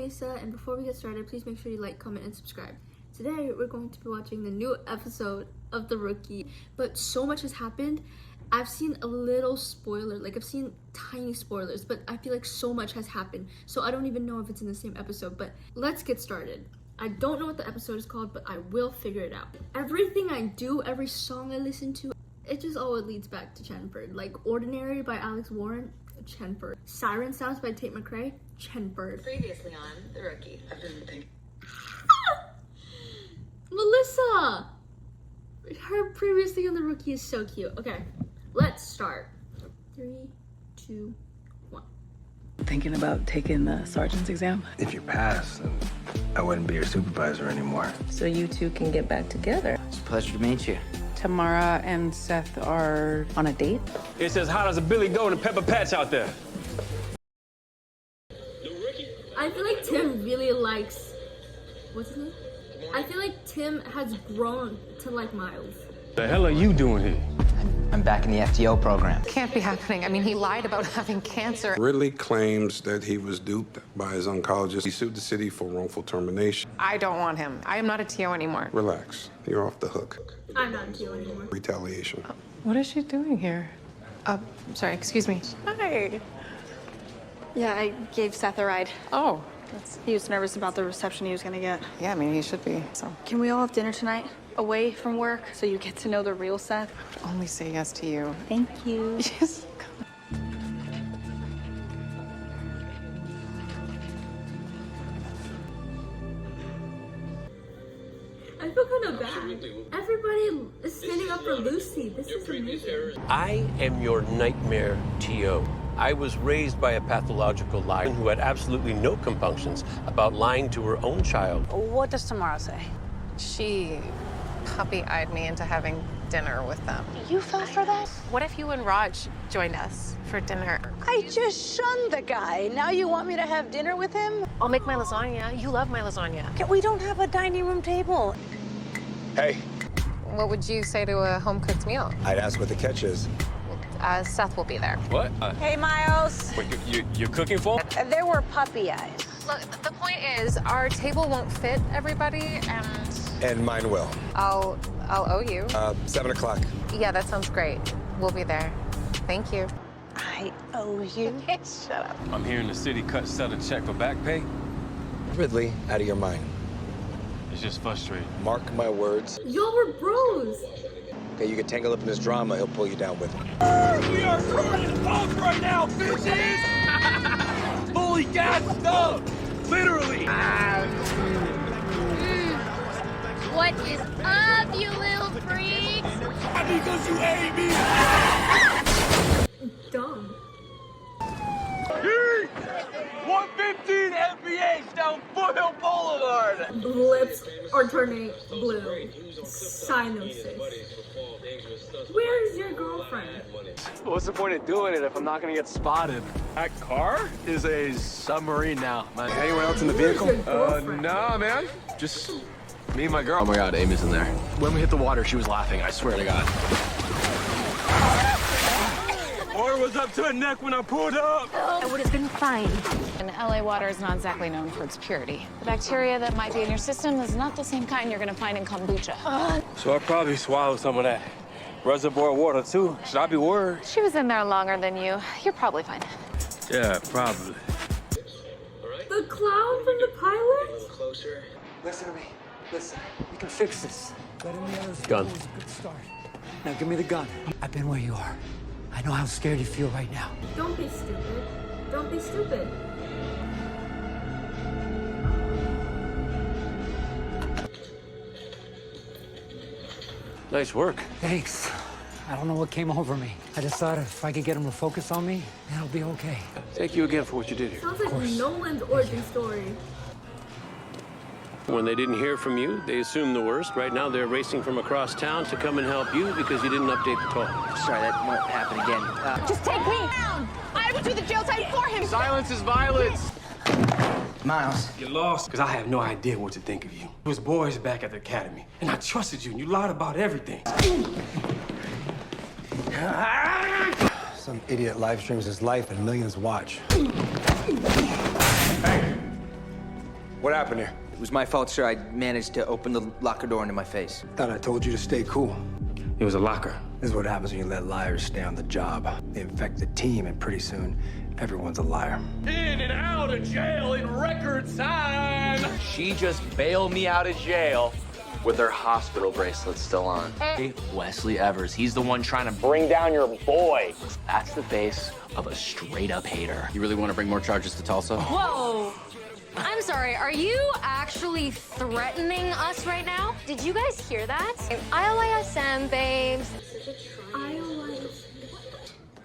Luisa, and before we get started, please make sure you like, comment, and subscribe. Today, we're going to be watching the new episode of The Rookie, but so much has happened. I've seen a little spoiler, like I've seen tiny spoilers, but I feel like so much has happened, so I don't even know if it's in the same episode, but let's get started. I don't know what the episode is called, but I will figure it out. Everything I do, every song I listen to, it just all leads back to Chenford. Like Ordinary by Alex Warren, Chenford. Siren Sounds by Tate McRae, Chenford. Previously on The Rookie. I've been thinking. Melissa! Her previously on The Rookie is so cute. Okay, let's start. 3, 2, 1. Thinking about taking the sergeant's exam? If you pass, then I wouldn't be your supervisor anymore. So you two can get back together. It's a pleasure to meet you. Tamara and Seth are on a date? It's as hot as a Billy Goat and a pepper patch out there. I feel like Tim really likes... What's his name? I feel like Tim has grown to like Miles. The hell are you doing here? I'm back in the FTO program. Can't be happening. I mean, he lied about having cancer. Ridley claims that he was duped by his oncologist. He sued the city for wrongful termination. I don't want him. I am not a TO anymore. Relax. You're off the hook. I'm not into you anymore. Retaliation. What is she doing here? Sorry, excuse me. Hi. Yeah, I gave Seth a ride. Oh, He was nervous about the reception he was gonna get. yeah, I mean, he should be, so. Can we all have dinner tonight, away from work, so you get to know the real Seth? I would only say yes to you. Thank you. Yes. I feel kind of bad. Everybody is standing up for Lucy. This is amazing. I am your nightmare TO. I was raised by a pathological liar who had absolutely no compunctions about lying to her own child. What does Tamara say? She puppy-eyed me into having dinner with them. You fell for that? What if you and Raj joined us for dinner? I just shunned the guy. Now you want me to have dinner with him? I'll make my lasagna. You love my lasagna. We don't have a dining room table. Hey, What would you say to a home-cooked meal? I'd ask what the catch is. Seth will be there. What? Hey, Miles. Wait, you're cooking for? There were puppy eyes. Look, the point is, our table won't fit everybody, and And mine will. I'll owe you. 7 o'clock. Yeah, that sounds great. We'll be there. Thank you. I owe you. Shut up. I'm hearing the city cut set a check for back pay. Ridley, out of your mind. It's just frustrating. Mark my words. Y'all were bros. Okay, you get tangled up in this drama, he'll pull you down with him. We are running off right now, bitches! Fully gassed up! Literally! What is up, you little freaks? Because you hate me! Dumb. 115 MPH down Foothill Boulevard! Lips are turning blue. Cyanosis. Where's your girlfriend? What's the point of doing it if I'm not gonna get spotted? That car is a submarine now, man. Anyone else in the Where's vehicle? your girlfriend? Nah, man. Just me and my girl. Oh my God, Amy's in there. When we hit the water, she was laughing, I swear to God. Or was up to her neck when I pulled up. I would have been fine. And LA water is not exactly known for its purity. The bacteria that might be in your system is not the same kind you're gonna find in kombucha. So I probably swallowed some of that reservoir water too. Should I be worried? She was in there longer than you. You're probably fine. Yeah, probably. The clown from the pilot? Closer. Listen to me. Listen. You can fix this. Letting the others Gun. go is a good start. Now give me the gun. I've been where you are. I know how scared you feel right now. Don't be stupid. Don't be stupid. Nice work. Thanks. I don't know what came over me. I just thought if I could get him to focus on me, then I'll be okay. Thank you again for what you did here. Sounds like Nolan's origin story. When they didn't hear from you, they assumed the worst. Right now, they're racing from across town to come and help you because you didn't update the toll. Sorry, that won't happen again. Just take me down. I will do the jail time for him. Silence is violence. Miles. You're lost because I have no idea what to think of you. It was boys back at the academy, and I trusted you, and you lied about everything. Some idiot live streams his life and millions watch. Hey, What happened here? It was my fault, sir. I managed to open the locker door into my face. Thought I told you to stay cool. It was a locker. This is what happens when you let liars stay on the job. They infect the team, and pretty soon, everyone's a liar. In and out of jail in record time. She just bailed me out of jail with her hospital bracelet still on. Hey, Wesley Evers, he's the one trying to bring down your boy. That's the face of a straight-up hater. You really want to bring more charges to Tulsa? Whoa! I'm sorry, are you actually threatening us right now? Did you guys hear that? ILISM, babes.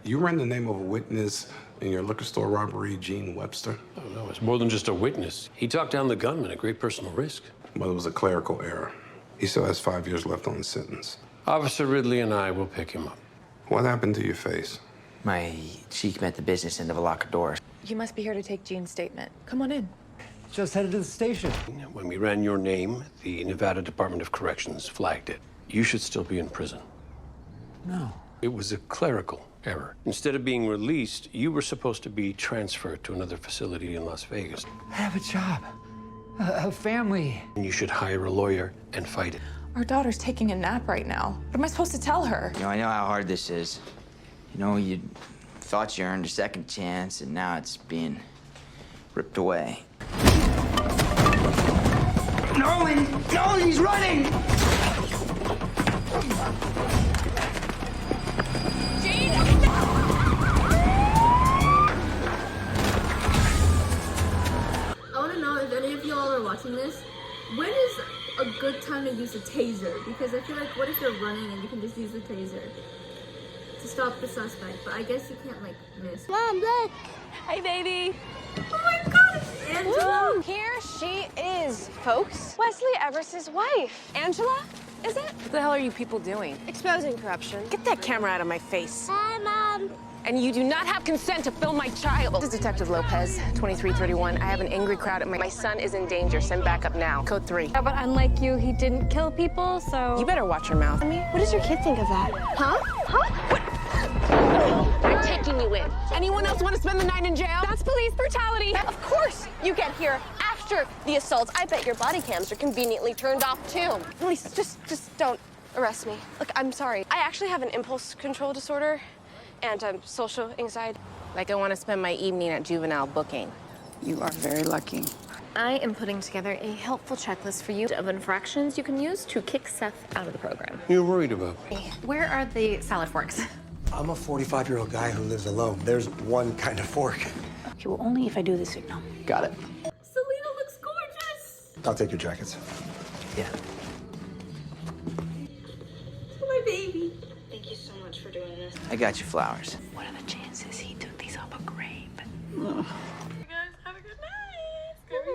You ran the name of a witness in your liquor store robbery, Gene Webster? Oh, no, it's more than just a witness. He talked down the gunman at great personal risk. Well, it was a clerical error. He still has 5 years left on his sentence. Officer Ridley and I will pick him up. What happened to your face? My cheek met the business end of a locker door. You must be here to take Gene's statement. Come on in. Just headed to the station. When we ran your name, the Nevada Department of Corrections flagged it. You should still be in prison. No. It was a clerical error. Instead of being released, you were supposed to be transferred to another facility in Las Vegas. I have a job, a family. And you should hire a lawyer and fight it. Our daughter's taking a nap right now. What am I supposed to tell her? You know, I know how hard this is. You know, you thought you earned a second chance, and now it's being ripped away. Nolan! Nolan, he's running! I want to know if any of y'all are watching this, when is a good time to use a taser? Because I feel like, what if you're running and you can just use the taser to stop the suspect? But I guess you can't, like, miss. Mom, look! Hi, baby! Oh my god, it's Angela! Woo! Here she is, folks. Wesley Evers' wife. Angela, is it? What the hell are you people doing? Exposing corruption. Get that camera out of my face. Hi, Mom! And you do not have consent to film my child. This is Detective Lopez, 2331. I have an angry crowd at my son is in danger. Send backup now. Code 3. Yeah, but unlike you, he didn't kill people, so... You better watch your mouth. I mean, what does your kid think of that? Huh? I'm taking you in. Anyone else want to spend the night in jail? That's police brutality. Of course you get here after the assault. I bet your body cams are conveniently turned off, too. Please, just don't arrest me. Look, I'm sorry. I actually have an impulse control disorder and social anxiety. Like I want to spend my evening at juvenile booking. You are very lucky. I am putting together a helpful checklist for you of infractions you can use to kick Seth out of the program. You're worried about me. Where are the salad forks? I'm a 45-year-old guy who lives alone. There's one kind of fork. Okay, well, only if I do the signal. Got it. Selena looks gorgeous! I'll take your jackets. Yeah. My baby. Thank you so much for doing this. I got you flowers. What are the chances he took these off a grape? You guys have a good night. It's gonna be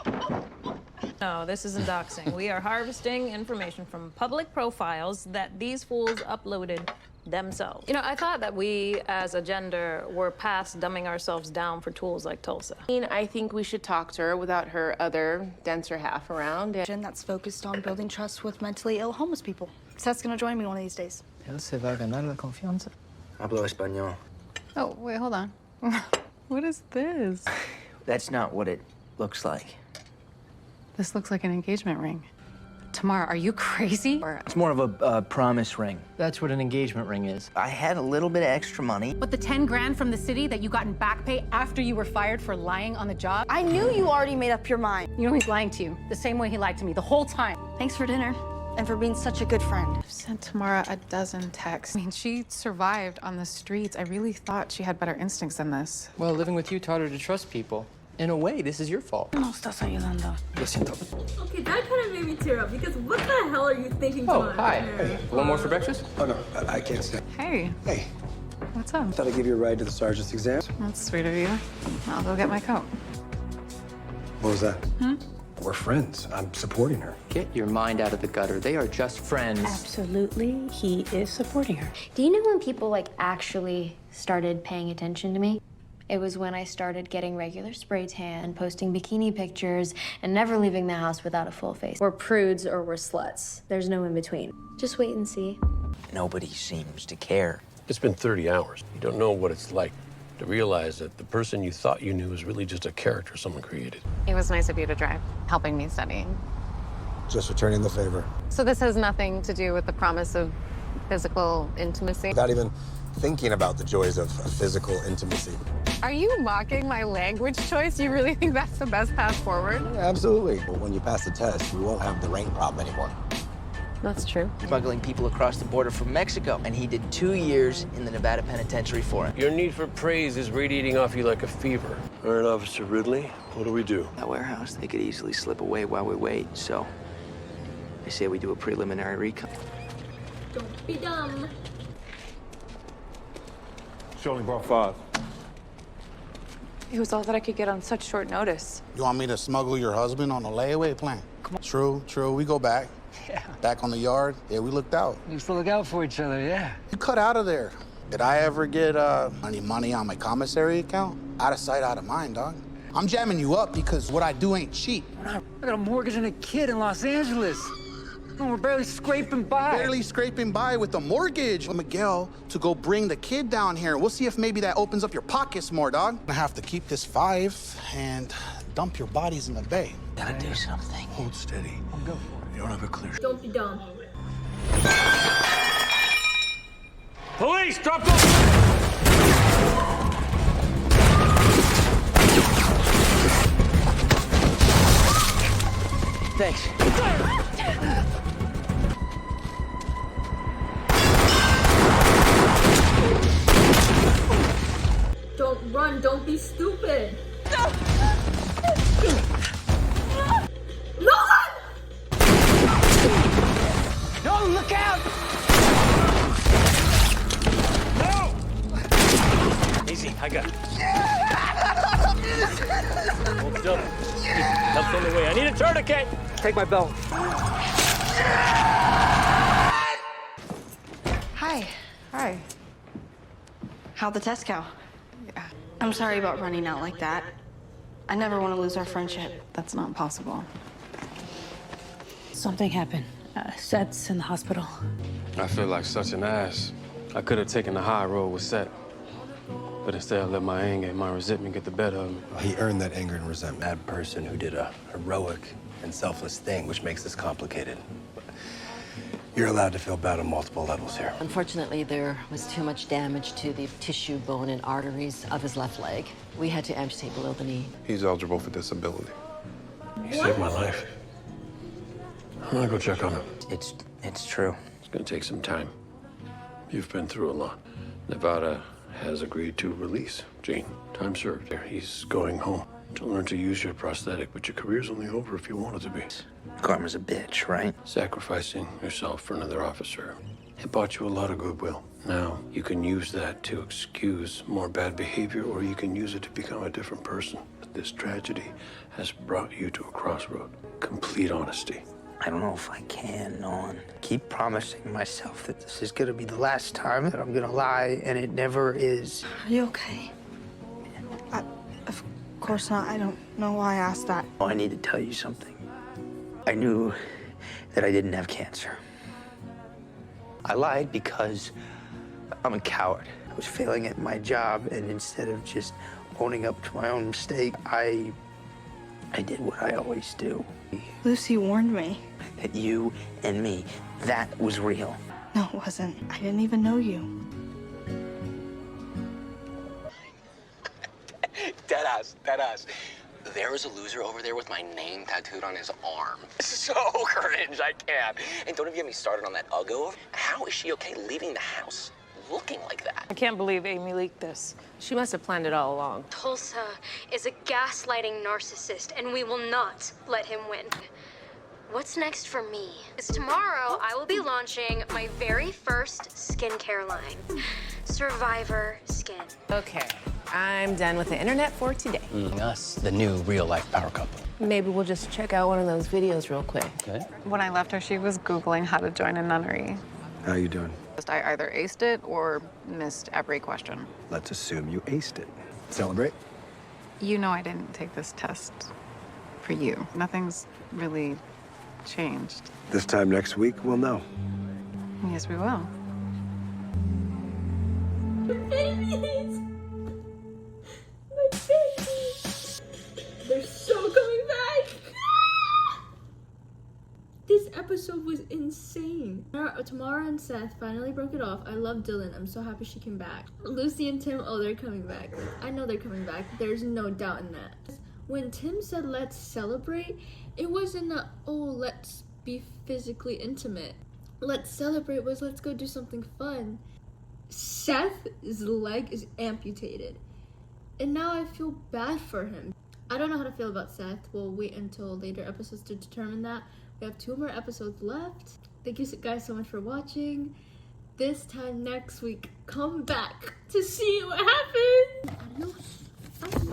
super great. No, this isn't doxing. We are harvesting information from public profiles that these fools uploaded themselves. You know, I thought that we, as a gender, were past dumbing ourselves down for tools like Tulsa. I think we should talk to her without her other denser half around. That's focused on building trust with mentally ill homeless people. Seth's gonna join me one of these days. Él se va a ganar la confianza. Hablo español. Oh, wait, hold on. What is this? That's not what it looks like. This looks like an engagement ring. Tamara, are you crazy? It's more of a promise ring. That's what an engagement ring is. I had a little bit of extra money. But the 10 grand from the city that you got in back pay after you were fired for lying on the job? I knew you already made up your mind. You know he's lying to you, the same way he lied to me the whole time. Thanks for dinner and for being such a good friend. I've sent Tamara a dozen texts. I mean, she survived on the streets. I really thought she had better instincts than this. Well, living with you taught her to trust people. In a way, this is your fault. No estás ayudando. Lo siento. Okay, that kind of made me tear up because what the hell are you thinking? Oh, hi. Hey, one more for breakfast? Oh, no, I can't stay. Hey. Hey. What's up? Thought I'd give you a ride to the sergeant's exam. That's sweet of you. I'll go get my coat. What was that? We're friends. I'm supporting her. Get your mind out of the gutter. They are just friends. Absolutely, he is supporting her. Do you know when people, like, actually started paying attention to me? It was when I started getting regular spray tan, posting bikini pictures, and never leaving the house without a full face. We're prudes or we're sluts. There's no in between. Just wait and see. Nobody seems to care. It's been 30 hours. You don't know what it's like to realize that the person you thought you knew was really just a character someone created. It was nice of you to drive, helping me study. Just returning the favor. So this has nothing to do with the promise of physical intimacy? Without even thinking about the joys of physical intimacy. Are you mocking my language choice? You really think that's the best path forward? Absolutely. But when you pass the test, we won't have the rain problem anymore. That's true. Smuggling people across the border from Mexico, and he did 2 years in the Nevada penitentiary for it. Your need for praise is radiating off you like a fever. All right, Officer Ridley, what do we do? That warehouse, they could easily slip away while we wait, so I say we do a preliminary recon. Don't be dumb. She only brought 5. It was all that I could get on such short notice. You want me to smuggle your husband on a layaway plan? Come on. True. We go back. Yeah. Back on the yard. Yeah, we looked out. We used to look out for each other, yeah. You cut out of there. Did I ever get any money on my commissary account? Out of sight, out of mind, dog. I'm jamming you up because what I do ain't cheap. I got a mortgage and a kid in Los Angeles. We're barely scraping by. Barely scraping by with a mortgage. Miguel to go bring the kid down here. We'll see if maybe that opens up your pockets more, dog. I have to keep this 5 and dump your bodies in the bay. Gotta do something. Hold steady. I'll go for it. You don't have a clear. Don't be dumb. Police, drop them! Thanks. Don't run, don't be stupid. Nolan! No, look out! No! Easy, I got it. Hold still. Help's on the way. I need a tourniquet. Take my belt. Hi. How'd the test go? Yeah. I'm sorry about running out like that. I never want to lose our friendship. That's not possible. Something happened. Seth's in the hospital. I feel like such an ass. I could have taken the high road with Seth. But instead, I let my anger and my resentment get the better of me. He earned that anger and resentment. That person who did a heroic and selfless thing, which makes this complicated. You're allowed to feel bad on multiple levels here. Unfortunately, there was too much damage to the tissue, bone, and arteries of his left leg. We had to amputate below the knee. He's eligible for disability. You saved my life. I'm gonna go check on him. It's true. It's gonna take some time. You've been through a lot. Nevada has agreed to release Gene. Time served. He's going home to learn to use your prosthetic, but your career's only over if you want it to be. Karma's a bitch, right? Sacrificing yourself for another officer. It bought you a lot of goodwill. Now, you can use that to excuse more bad behavior, or you can use it to become a different person. This tragedy has brought you to a crossroad. Complete honesty. I don't know if I can, Nolan. Keep promising myself that this is gonna be the last time that I'm gonna lie, and it never is. Are you okay? Of course not. I don't know why I asked that. Oh, I need to tell you something. I knew that I didn't have cancer. I lied because I'm a coward. I was failing at my job, and instead of just owning up to my own mistake, I did what I always do. Lucy warned me. That you and me, that was real. No, it wasn't. I didn't even know you. Deadass. There is a loser over there with my name tattooed on his arm. So cringe, I can't. And don't even get me started on that Uggo. How is she okay leaving the house looking like that? I can't believe Amy leaked this. She must have planned it all along. Tulsa is a gaslighting narcissist, and we will not let him win. What's next for me is tomorrow I will be launching my very first skincare line, Survivor Skin. Okay, I'm done with the internet for today. Us, the new real-life power couple. Maybe we'll just check out one of those videos real quick. Okay. When I left her, she was Googling how to join a nunnery. How you doing? I either aced it or missed every question. Let's assume you aced it. Celebrate. You know I didn't take this test for you. Nothing's really changed. This time next week, we'll know. Yes, we will. This episode was insane. Tamara and Seth finally broke it off. I love Dylan. I'm so happy she came back. Lucy and Tim, oh, they're coming back. I know they're coming back. There's no doubt in that. When Tim said let's celebrate, it wasn't a, oh, let's be physically intimate. Let's celebrate was let's go do something fun. Seth's leg is amputated. And now I feel bad for him. I don't know how to feel about Seth. We'll wait until later episodes to determine that. We have 2 more episodes left. Thank you guys so much for watching. This time next week, come back to see what happened. Adios. Adios.